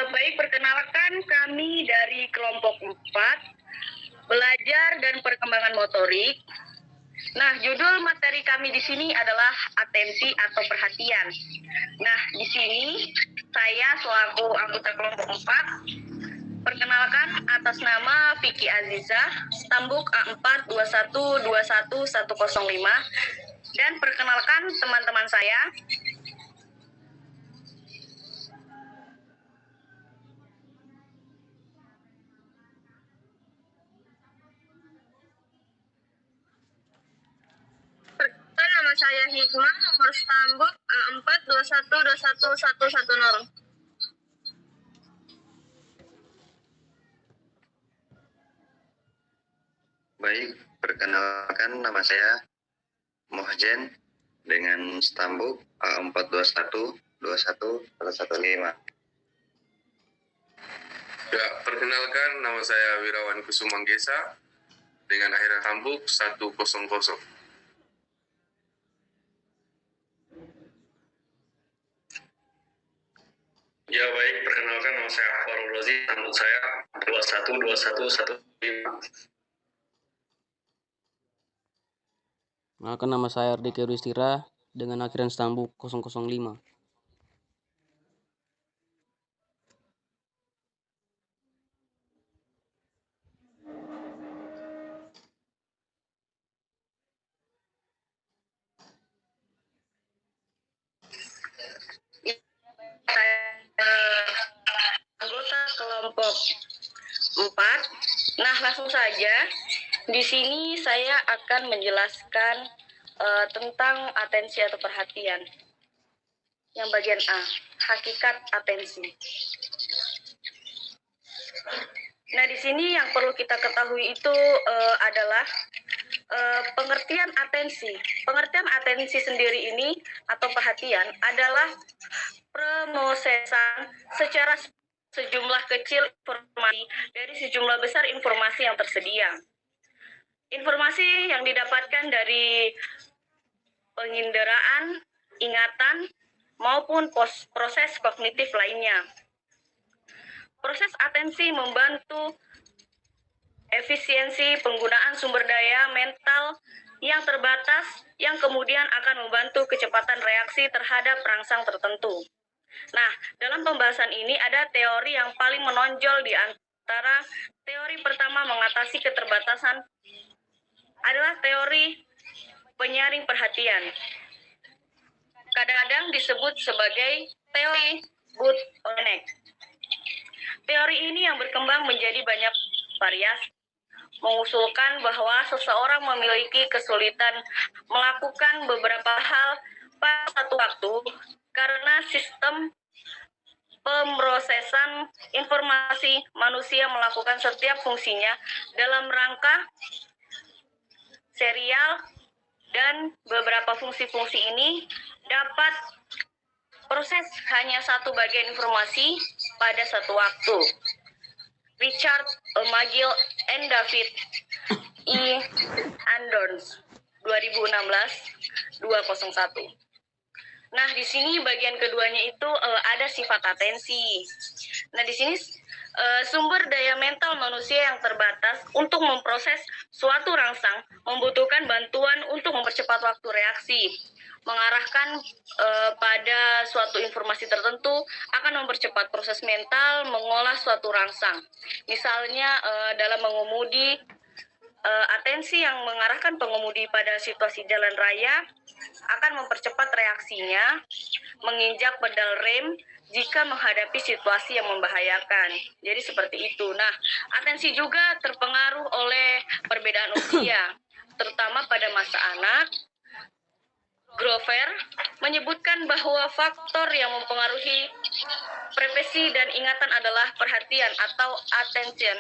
Baik, perkenalkan kami dari kelompok 4, belajar dan perkembangan motorik. Nah, judul materi kami di sini adalah atensi atau perhatian. Nah, di sini saya selaku anggota kelompok 4, perkenalkan atas nama Vicky Aziza, Stambuk A421211105, dan perkenalkan teman-teman saya. Nama saya Hikmah, nomor stambuk A421211110. Baik, perkenalkan nama saya Mohjen dengan stambuk A421211115. Ya, perkenalkan nama saya Wirawan Kusumanggesa dengan akhir stambuk 100. Ya baik, perkenalkan nama saya Farul Rozi, stambuk saya 212115. Perkenalkan nama saya Ardika Rustira dengan akhiran stambuk 005. Anggota kelompok 4. Nah, langsung saja. Di sini saya akan menjelaskan tentang atensi atau perhatian. Yang bagian A, hakikat atensi. Nah, di sini yang perlu kita ketahui itu adalah pengertian atensi. Pengertian atensi sendiri ini atau perhatian adalah pemosesan secara sejumlah kecil informasi dari sejumlah besar informasi yang tersedia. Informasi yang didapatkan dari penginderaan, ingatan, maupun proses kognitif lainnya. Proses atensi membantu efisiensi penggunaan sumber daya mental yang terbatas yang kemudian akan membantu kecepatan reaksi terhadap rangsang tertentu. Nah, dalam pembahasan ini ada teori yang paling menonjol di antara teori pertama mengatasi keterbatasan adalah teori penyaring perhatian. Kadang-kadang disebut sebagai teori Bootleneck. Teori ini yang berkembang menjadi banyak variasi, mengusulkan bahwa seseorang memiliki kesulitan melakukan beberapa hal pada satu waktu karena sistem pemrosesan informasi manusia melakukan setiap fungsinya dalam rangka serial, dan beberapa fungsi-fungsi ini dapat proses hanya satu bagian informasi pada satu waktu. Richard McGill and David E. Andons 2016-201. Nah, di sini bagian keduanya itu ada sifat atensi. Nah, di sini sumber daya mental manusia yang terbatas untuk memproses suatu rangsang membutuhkan bantuan untuk mempercepat waktu reaksi, mengarahkan pada suatu informasi tertentu akan mempercepat proses mental mengolah suatu rangsang. Misalnya dalam mengemudi, atensi yang mengarahkan pengemudi pada situasi jalan raya akan mempercepat reaksinya, menginjak pedal rem jika menghadapi situasi yang membahayakan. Jadi seperti itu. Nah, atensi juga terpengaruh oleh perbedaan usia, terutama pada masa anak. Grover menyebutkan bahwa faktor yang mempengaruhi previsi dan ingatan adalah perhatian atau attention.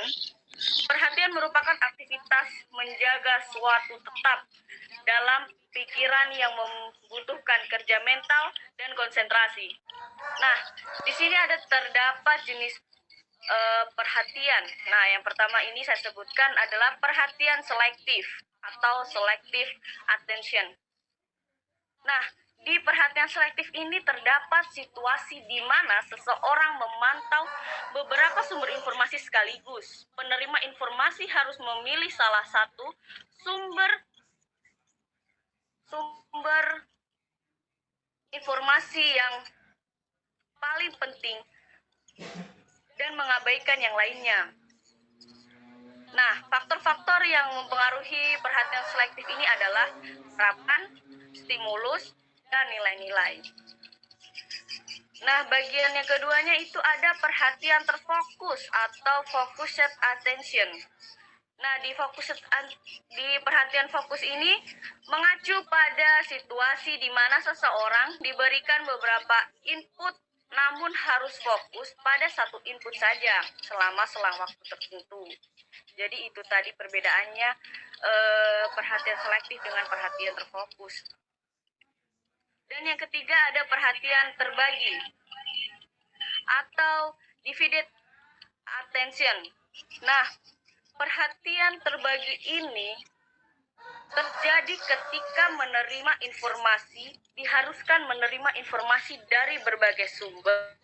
Perhatian merupakan aktivitas menjaga suatu tetap dalam pikiran yang membutuhkan kerja mental dan konsentrasi. Nah, di sini terdapat jenis perhatian. Nah, yang pertama ini saya sebutkan adalah perhatian selektif atau selective attention. Nah, Di perhatian selektif ini terdapat situasi di mana seseorang memantau beberapa sumber informasi sekaligus. Penerima informasi harus memilih salah satu sumber informasi yang paling penting dan mengabaikan yang lainnya. Nah, faktor-faktor yang mempengaruhi perhatian selektif ini adalah harapan, stimulus, dan nilai-nilai. Nah, bagian yang keduanya itu ada perhatian terfokus atau focused attention. Nah, di perhatian fokus ini mengacu pada situasi di mana seseorang diberikan beberapa input namun harus fokus pada satu input saja selama selang waktu tertentu. Jadi itu tadi perbedaannya perhatian selektif dengan perhatian terfokus. Dan yang ketiga ada perhatian terbagi atau divided attention. Nah, perhatian terbagi ini terjadi ketika menerima informasi, diharuskan menerima informasi dari berbagai sumber.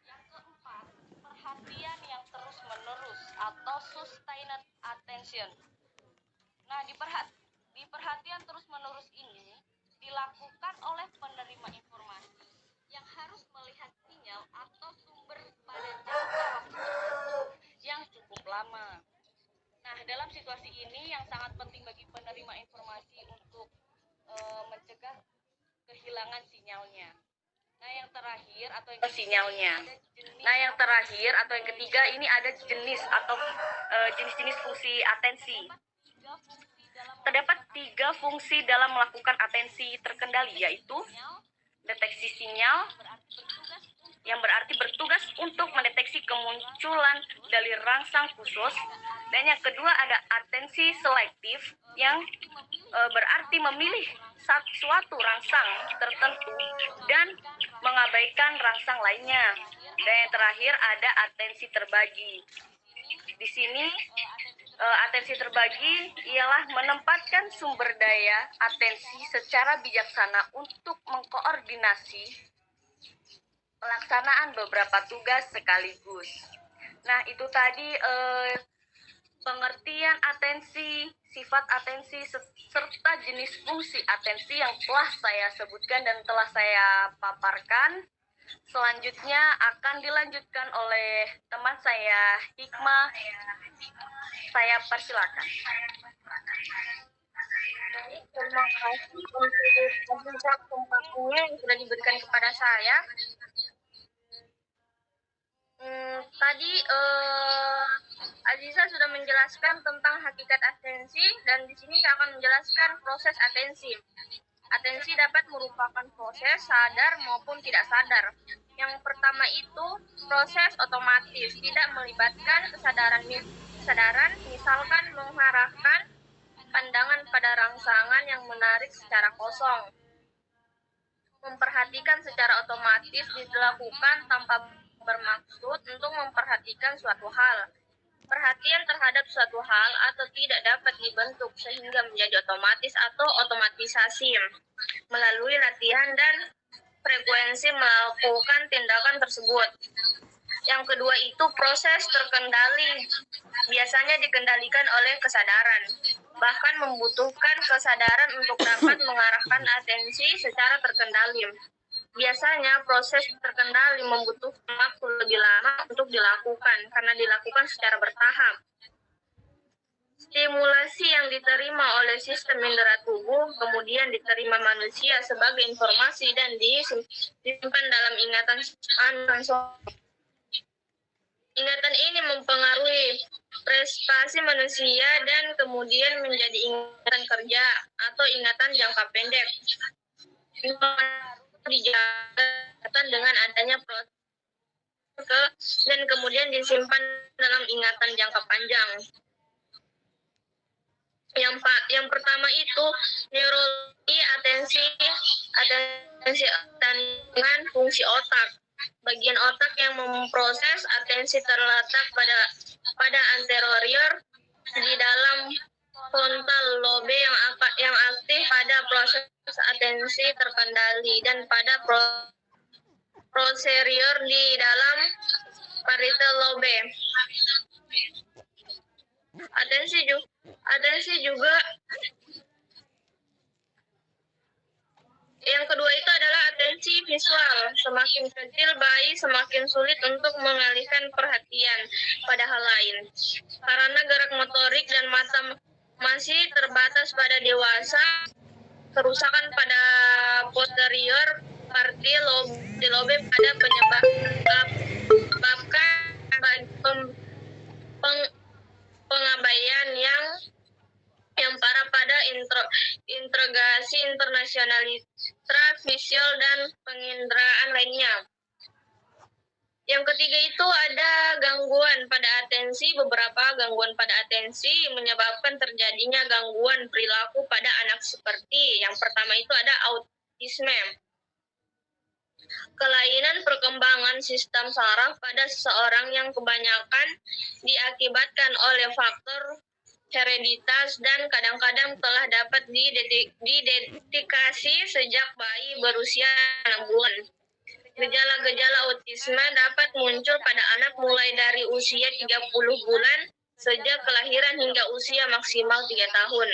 Yang keempat, perhatian yang terus-menerus atau sustained attention. Nah, di perhatian terus-menerus ini dilakukan oleh penerima informasi yang harus melihat sinyal atau sumber pada jangka waktu tertentu yang cukup lama. Nah, dalam situasi ini yang sangat penting bagi penerima informasi untuk mencegah kehilangan sinyalnya. Nah, yang terakhir atau yang ketiga ini ada jenis atau jenis-jenis fungsi atensi. Terdapat 3 fungsi dalam melakukan atensi terkendali, yaitu deteksi sinyal, yang berarti bertugas untuk mendeteksi kemunculan dari rangsang khusus, dan yang kedua ada atensi selektif, yang berarti memilih suatu rangsang tertentu dan mengabaikan rangsang lainnya. Dan yang terakhir ada atensi terbagi. Di sini atensi terbagi ialah menempatkan sumber daya atensi secara bijaksana untuk mengkoordinasi pelaksanaan beberapa tugas sekaligus. Nah, itu tadi pengertian atensi, sifat atensi, serta jenis fungsi atensi yang telah saya sebutkan dan telah saya paparkan. Selanjutnya akan dilanjutkan oleh teman saya, Hikmah. Saya persilakan. Terima kasih untuk kesempatannya yang sudah diberikan kepada saya. Tadi Aziza sudah menjelaskan tentang hakikat atensi, dan di sini saya akan menjelaskan proses atensi. Atensi dapat merupakan proses sadar maupun tidak sadar. Yang pertama itu proses otomatis, tidak melibatkan kesadaran, misalkan mengarahkan pandangan pada rangsangan yang menarik secara kosong. Memperhatikan secara otomatis dilakukan tanpa bermaksud untuk memperhatikan suatu hal. Perhatian terhadap suatu hal atau tidak dapat dibentuk sehingga menjadi otomatis atau otomatisasi melalui latihan dan frekuensi melakukan tindakan tersebut. Yang kedua itu proses terkendali, biasanya dikendalikan oleh kesadaran, bahkan membutuhkan kesadaran untuk dapat mengarahkan atensi secara terkendali. Biasanya proses terkendali membutuhkan waktu lebih lama untuk dilakukan karena dilakukan secara bertahap. Stimulasi yang diterima oleh sistem indera tubuh kemudian diterima manusia sebagai informasi dan disimpan dalam ingatan. Ingatan ini mempengaruhi prestasi manusia dan kemudian menjadi ingatan kerja atau ingatan jangka pendek. Dijaga dengan adanya proses dan kemudian disimpan dalam ingatan jangka panjang. Yang pertama itu neurologi atensi dengan fungsi otak. Bagian otak yang memproses atensi terletak pada anterior di dalam frontal lobe yang aktif pada proses atensi terkendali dan pada posterior di dalam parietal lobe. Atensi juga yang kedua itu adalah atensi visual. Semakin kecil bayi, semakin sulit untuk mengalihkan perhatian pada hal lain. Karena gerak motorik dan mata masih terbatas pada dewasa, kerusakan pada posterior parietal lobe pada menyebabkan pengabaian yang parah pada integrasi internasionalitra visual dan penginderaan lainnya. Yang ketiga itu ada gangguan pada atensi. Beberapa gangguan pada atensi menyebabkan terjadinya gangguan perilaku pada anak seperti yang pertama itu ada autisme. Kelainan perkembangan sistem saraf pada seseorang yang kebanyakan diakibatkan oleh faktor hereditas dan kadang-kadang telah dapat dideteksi sejak bayi berusia 6 bulan. Gejala-gejala autisme dapat muncul pada anak mulai dari usia 30 bulan sejak kelahiran hingga usia maksimal 3 tahun.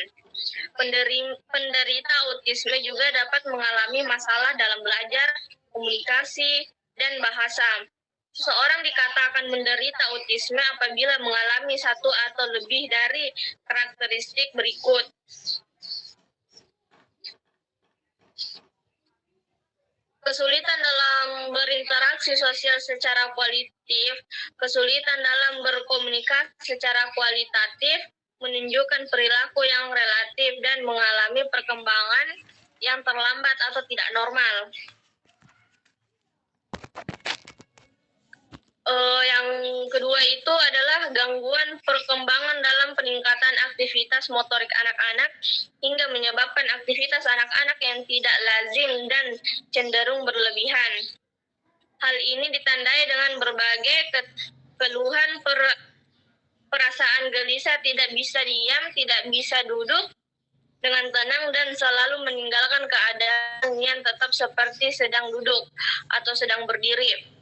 Penderita autisme juga dapat mengalami masalah dalam belajar, komunikasi, dan bahasa. Seseorang dikatakan menderita autisme apabila mengalami satu atau lebih dari karakteristik berikut. Kesulitan dalam berinteraksi sosial secara kualitatif, kesulitan dalam berkomunikasi secara kualitatif, menunjukkan perilaku yang relatif dan mengalami perkembangan yang terlambat atau tidak normal. Yang kedua itu adalah gangguan perkembangan dalam peningkatan aktivitas motorik anak-anak hingga menyebabkan aktivitas anak-anak yang tidak lazim dan cenderung berlebihan. Hal ini ditandai dengan berbagai keluhan perasaan gelisah, tidak bisa diam, tidak bisa duduk dengan tenang dan selalu meninggalkan keadaan yang tetap seperti sedang duduk atau sedang berdiri.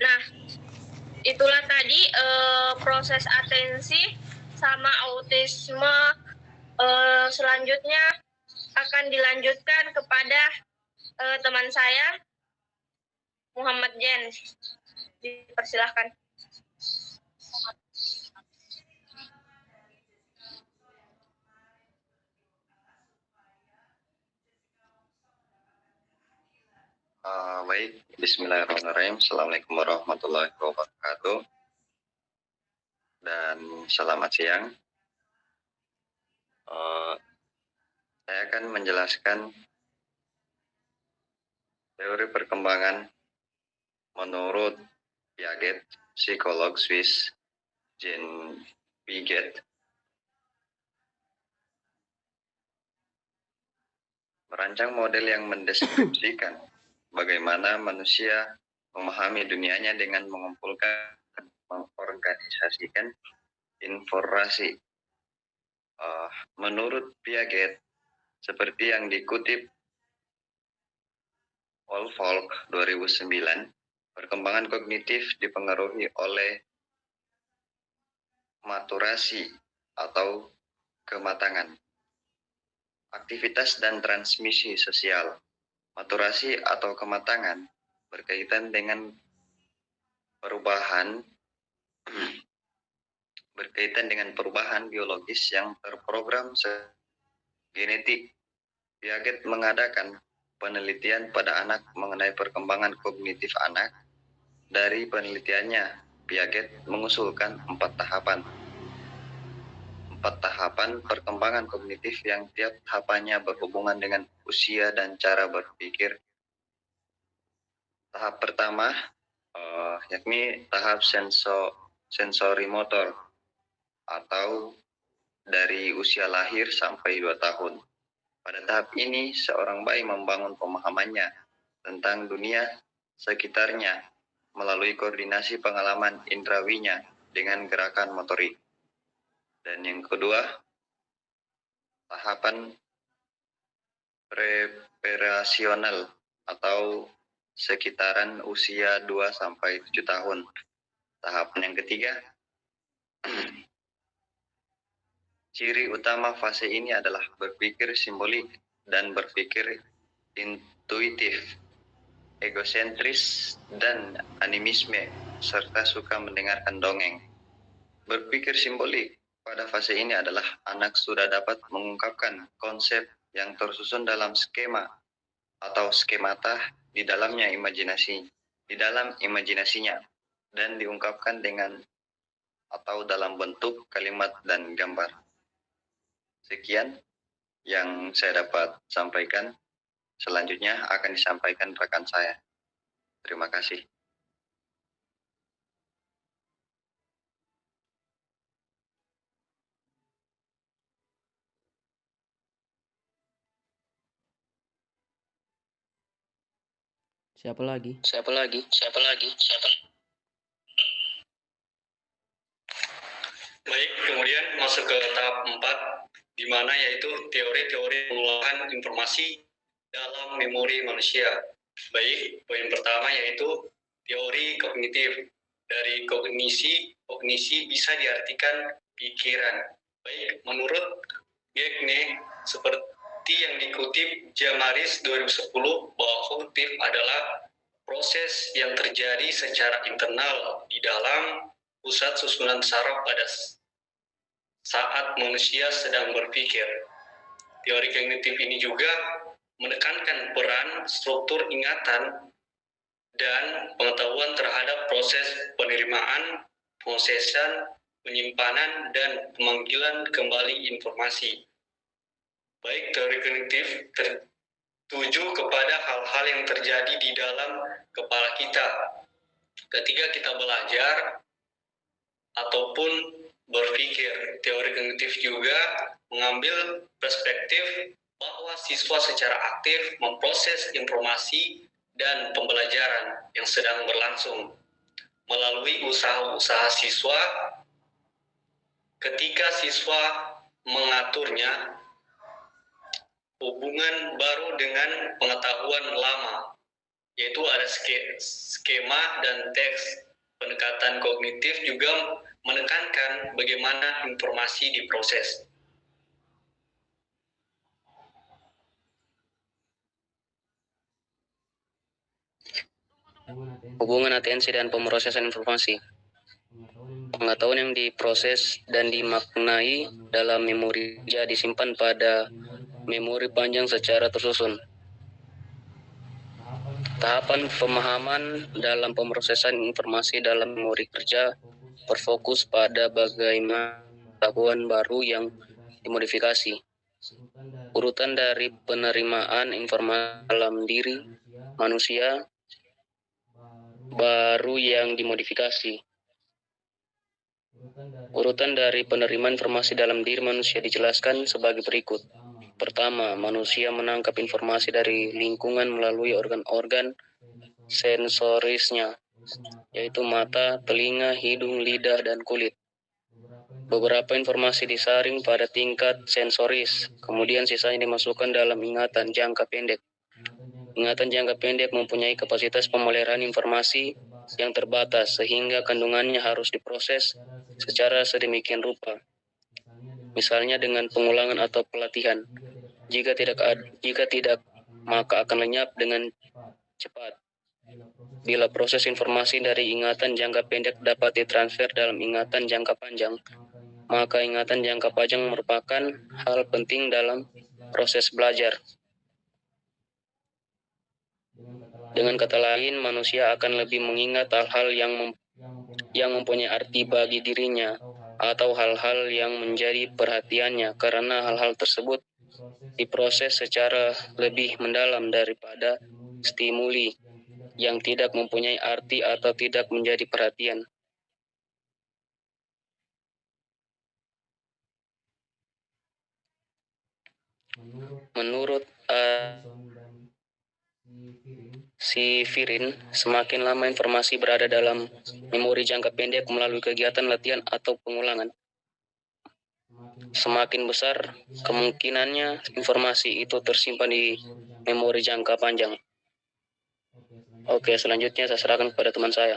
Nah, itulah tadi proses atensi sama autisme. Selanjutnya akan dilanjutkan kepada teman saya, Muhammad Jen. Dipersilahkan. Baik, bismillahirrahmanirrahim. Assalamualaikum warahmatullahi wabarakatuh. Dan selamat siang. Saya akan menjelaskan teori perkembangan menurut Piaget, psikolog Swiss Jean Piaget. Merancang model yang mendeskripsikan bagaimana manusia memahami dunianya dengan mengumpulkan, mengorganisasikan informasi. Menurut Piaget, seperti yang dikutip Woolfolk 2009, perkembangan kognitif dipengaruhi oleh maturasi atau kematangan, aktivitas dan transmisi sosial. Maturasi atau kematangan berkaitan dengan perubahan biologis yang terprogram genetik. Piaget mengadakan penelitian pada anak mengenai perkembangan kognitif anak. Dari penelitiannya, Piaget mengusulkan 4 tahapan perkembangan kognitif yang tiap tahapannya berhubungan dengan usia dan cara berpikir. Tahap pertama yakni tahap sensori motor atau dari usia lahir sampai 2 tahun. Pada tahap ini, seorang bayi membangun pemahamannya tentang dunia sekitarnya melalui koordinasi pengalaman indrawinya dengan gerakan motorik. Dan yang kedua, tahapan preparasional atau sekitaran usia 2-7 tahun. Tahapan yang ketiga, ciri utama fase ini adalah berpikir simbolik dan berpikir intuitif, egosentris, dan animisme, serta suka mendengarkan dongeng. Berpikir simbolik pada fase ini adalah anak sudah dapat mengungkapkan konsep yang tersusun dalam skema atau skemata di dalam imajinasinya dan diungkapkan dengan atau dalam bentuk kalimat dan gambar. Sekian yang saya dapat sampaikan. Selanjutnya akan disampaikan rekan saya. Terima kasih. Siapa lagi? Baik, kemudian masuk ke tahap 4, di mana yaitu teori-teori pengolahan informasi dalam memori manusia. Baik, poin pertama yaitu teori kognitif. Dari kognisi bisa diartikan pikiran. Baik, menurut Gagne, seperti yang dikutip Jamaris 2010, bahwa kognitif adalah proses yang terjadi secara internal di dalam pusat susunan saraf pada saat manusia sedang berpikir. Teori kognitif ini juga menekankan peran struktur ingatan dan pengetahuan terhadap proses penerimaan, pengosesan, penyimpanan, dan pemanggilan kembali informasi. Baik, teori kognitif tertuju kepada hal-hal yang terjadi di dalam kepala kita ketika kita belajar ataupun berpikir. Teori kognitif juga mengambil perspektif bahwa siswa secara aktif memproses informasi dan pembelajaran yang sedang berlangsung melalui usaha-usaha siswa. Ketika siswa mengaturnya, hubungan baru dengan pengetahuan lama, yaitu ada skema dan teks. Pendekatan kognitif juga menekankan bagaimana informasi diproses. Hubungan atensi dan pemrosesan informasi. Pengetahuan yang diproses dan dimaknai dalam memori kerja disimpan pada memori panjang secara tersusun. Tahapan pemahaman dalam pemrosesan informasi dalam memori kerja berfokus pada bagaimana pengetahuan baru yang dimodifikasi. Urutan dari penerimaan informasi dalam diri manusia baru yang dimodifikasi. Urutan dari penerimaan informasi dalam diri manusia dijelaskan sebagai berikut. Pertama, manusia menangkap informasi dari lingkungan melalui organ-organ sensorisnya, yaitu mata, telinga, hidung, lidah, dan kulit. Beberapa informasi disaring pada tingkat sensoris, kemudian sisanya dimasukkan dalam ingatan jangka pendek. Ingatan jangka pendek mempunyai kapasitas pemeliharaan informasi yang terbatas, sehingga kandungannya harus diproses secara sedemikian rupa. Misalnya dengan pengulangan atau pelatihan. Jika tidak, maka akan lenyap dengan cepat. Bila proses informasi dari ingatan jangka pendek dapat ditransfer dalam ingatan jangka panjang, maka ingatan jangka panjang merupakan hal penting dalam proses belajar. Dengan kata lain, manusia akan lebih mengingat hal-hal yang mempunyai arti bagi dirinya atau hal-hal yang menjadi perhatiannya, karena hal-hal tersebut diproses secara lebih mendalam daripada stimuli yang tidak mempunyai arti atau tidak menjadi perhatian. Menurut si Firin, semakin lama informasi berada dalam memori jangka pendek melalui kegiatan latihan atau pengulangan, semakin besar kemungkinannya informasi itu tersimpan di memori jangka panjang. Oke, selanjutnya saya serahkan kepada teman saya.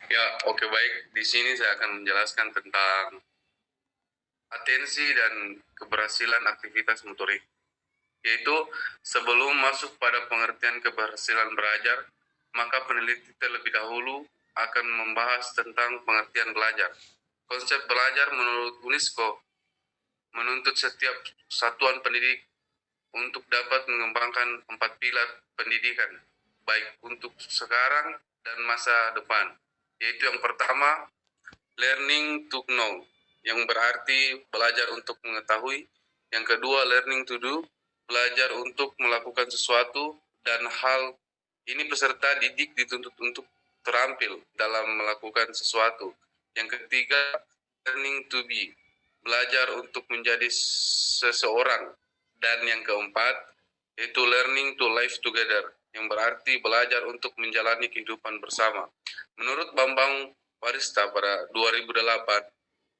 Ya, oke baik. Di sini saya akan menjelaskan tentang atensi dan keberhasilan aktivitas motorik. Yaitu sebelum masuk pada pengertian keberhasilan belajar, maka peneliti terlebih dahulu akan membahas tentang pengertian belajar. Konsep belajar menurut UNESCO menuntut setiap satuan pendidik untuk dapat mengembangkan 4 pilar pendidikan, baik untuk sekarang dan masa depan. Yaitu yang pertama, learning to know, yang berarti belajar untuk mengetahui. Yang kedua, learning to do, belajar untuk melakukan sesuatu, dan hal ini peserta didik dituntut untuk terampil dalam melakukan sesuatu. Yang ketiga, learning to be, belajar untuk menjadi seseorang. Dan yang keempat, yaitu learning to live together, yang berarti belajar untuk menjalani kehidupan bersama. Menurut Bambang Warista pada 2008,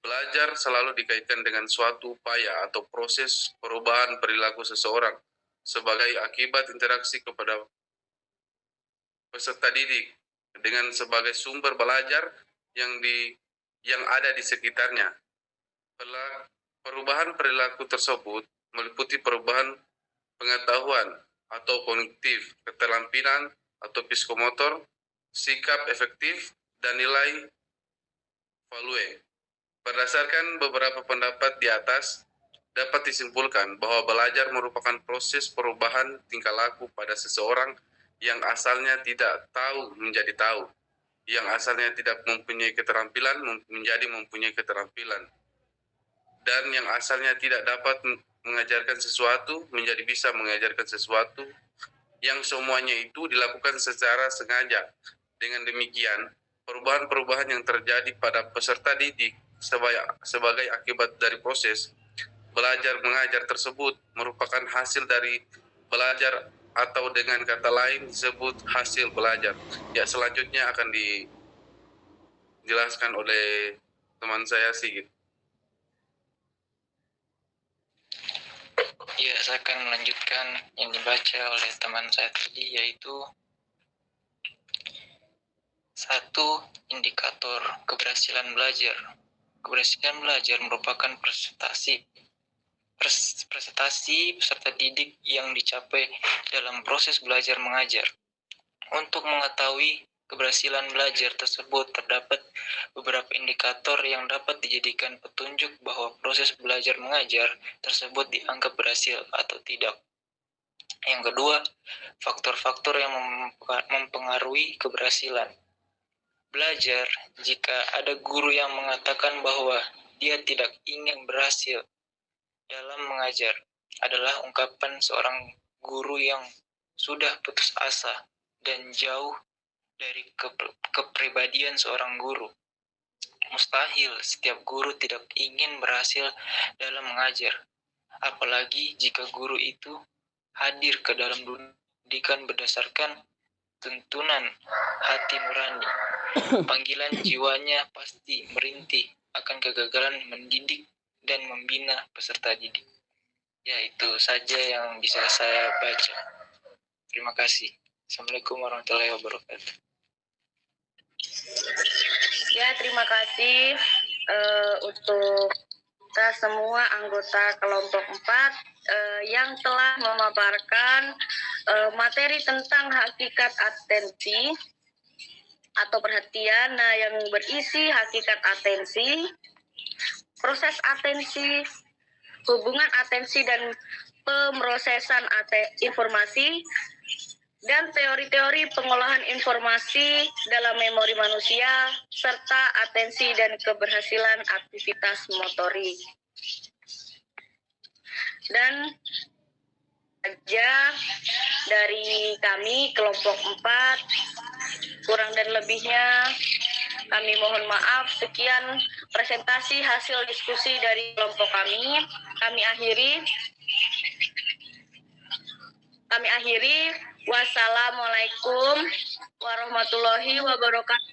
belajar selalu dikaitkan dengan suatu upaya atau proses perubahan perilaku seseorang sebagai akibat interaksi kepada peserta didik dengan sebagai sumber belajar yang ada di sekitarnya. Perubahan perilaku tersebut meliputi perubahan pengetahuan atau kognitif, keterampilan atau psikomotor, sikap efektif, dan nilai value. Berdasarkan beberapa pendapat di atas, dapat disimpulkan bahwa belajar merupakan proses perubahan tingkah laku pada seseorang yang asalnya tidak tahu menjadi tahu, yang asalnya tidak mempunyai keterampilan menjadi mempunyai keterampilan, dan yang asalnya tidak dapat mengajarkan sesuatu menjadi bisa mengajarkan sesuatu, yang semuanya itu dilakukan secara sengaja. Dengan demikian, perubahan-perubahan yang terjadi pada peserta didik sebagai akibat dari proses belajar mengajar tersebut merupakan hasil dari belajar, atau dengan kata lain disebut hasil belajar. Ya, selanjutnya akan dijelaskan oleh teman saya Sigit. Ya, saya akan melanjutkan yang dibaca oleh teman saya tadi, yaitu 1. Indikator keberhasilan belajar. Keberhasilan belajar merupakan prestasi peserta didik yang dicapai dalam proses belajar mengajar. Untuk mengetahui keberhasilan belajar tersebut, terdapat beberapa indikator yang dapat dijadikan petunjuk bahwa proses belajar mengajar tersebut dianggap berhasil atau tidak. Yang kedua, faktor-faktor yang mempengaruhi keberhasilan belajar. Jika ada guru yang mengatakan bahwa dia tidak ingin berhasil dalam mengajar, adalah ungkapan seorang guru yang sudah putus asa dan jauh dari kepribadian seorang guru. Mustahil setiap guru tidak ingin berhasil dalam mengajar, apalagi jika guru itu hadir ke dalam pendidikan berdasarkan tuntunan hati nurani. Panggilan jiwanya pasti merintih akan kegagalan mendidik dan membina peserta didik. Ya, itu saja yang bisa saya baca. Terima kasih. Assalamualaikum warahmatullahi wabarakatuh. Ya, terima kasih untuk kita semua anggota kelompok 4 yang telah memaparkan materi tentang hakikat atensi atau perhatian. Nah, yang berisi hakikat atensi, proses atensi, hubungan atensi dan pemrosesan informasi, dan teori-teori pengolahan informasi dalam memori manusia, serta atensi dan keberhasilan aktivitas motorik. Dan saja dari kami kelompok 4, kurang dan lebihnya kami mohon maaf. Sekian presentasi hasil diskusi dari kelompok kami akhiri. Kami akhiri. Wassalamualaikum warahmatullahi wabarakatuh.